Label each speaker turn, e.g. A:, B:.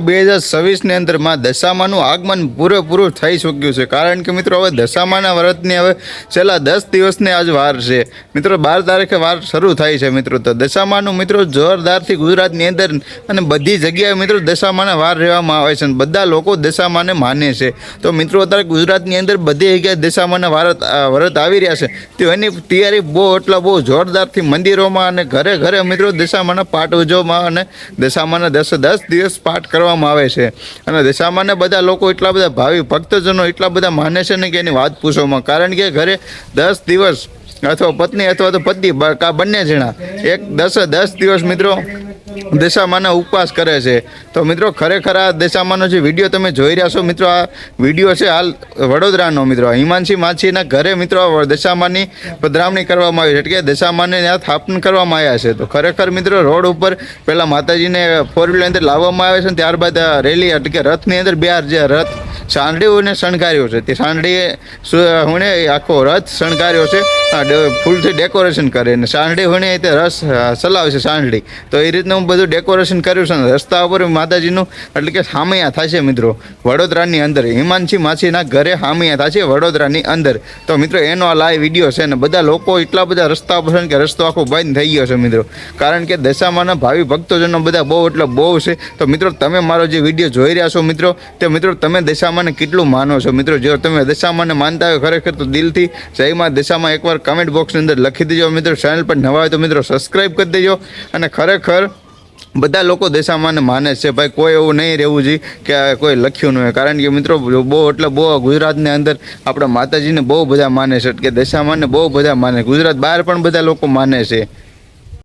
A: 2026ની અંદર માં દશામાનું આગમન પૂરેપૂરું થઈ ચૂક્યું છે। કારણ કે મિત્રો હવે દશામાના વ્રતની હવે છેલ્લા 10 દિવસની આજ વાર છે મિત્રો। 12 તારીખે વાર શરૂ થાય છે મિત્રો। તો દશામાનું મિત્રો જોરદારથી ગુજરાતની અંદર અને બધી જગ્યાએ મિત્રો દશામાના વાર રહેવામાં આવે છે અને બધા લોકો દશામાને માને છે। તો મિત્રો અત્યારે ગુજરાતની અંદર બધી જગ્યાએ દશામાના વ્રત આવી રહ્યા છે, તો એની તૈયારી બહુ જોરદારથી મંદિરોમાં અને ઘરે ઘરે મિત્રો દશામાના પાઠ ઉજવવામાં અને દશામાના 10 દિવસ પાઠ કરવામાં આવે છે। અને દશામાને બધા લોકો એટલા બધા ભાવિ ભક્તજનો એટલા બધા માને છે ને કે એની વાત પૂછવામાં। કારણ કે ઘરે 10 દિવસ અથવા પત્ની અથવા તો પતિ બંને જણા 10 દિવસ મિત્રો દશામાના ઉપવાસ કરે છે। તો મિત્રો ખરેખર આ દશામાનો જે વિડીયો તમે જોઈ રહ્યા છો મિત્રો, આ વિડીયો છે હાલ વડોદરાનો મિત્રો। હિમાંશી માછીના ઘરે મિત્રો દશામાની પધરામણી કરવામાં આવી છે, એટલે કે દશામાને ત્યાં સ્થાપન કરવામાં આવ્યા છે। તો ખરેખર મિત્રો રોડ ઉપર પહેલાં માતાજીને 4 વ્હીલર અંદર લાવવામાં આવે છે, ત્યારબાદ રેલી એટલે કે રથની અંદર બે જે રથ સાંડળીઓને શણગાર્યો છે, તે સાંડળી હુણે આખો રથ શણગાર્યો છે, ફૂલથી ડેકોરેશન કરે અને સાંડળી હુણે તે રસ ચલાવે છે સાંડળી। તો એ રીતનું બધું ડેકોરેશન કર્યું છે અને રસ્તા ઉપર માતાજીનું એટલે કે હામૈયા થશે મિત્રો વડોદરાની અંદર। હિમાંશી માછીના ઘરે હામૈયા થશે વડોદરાની અંદર। તો મિત્રો એનો આ લાઈવ વિડીયો છે અને બધા લોકો એટલા બધા રસ્તા પર કે રસ્તો આખો બંધ થઈ ગયો છે મિત્રો। કારણ કે દશામાના ભાવિ ભક્તોજનો બધા બહુ છે। તો મિત્રો તમે મારો જે વિડીયો જોઈ રહ્યા છો મિત્રો, તે મિત્રો તમે દશામાને કેટલું માનો છો મિત્રો? જો તમે દશામાને માનતા હોય ખરેખર તો દિલથી જય માં દશામાં એકવાર કમેન્ટ બોક્સની અંદર લખી દેજો મિત્રો। ચેનલ પર નવા હોય તો મિત્રો સબસ્ક્રાઈબ કરી દેજો। અને ખરેખર બધા લોકો દશામાને માને છે ભાઈ, કોઈ એવું નહીં રહેવું જોઈએ કે કોઈ લખ્યું ન હોય। કારણ કે મિત્રો બહુ ગુજરાતની અંદર આપણા માતાજીને બહુ બધા માને છે, કે દશામાને બહુ બધા માને, ગુજરાત બહાર પણ બધા લોકો માને છે।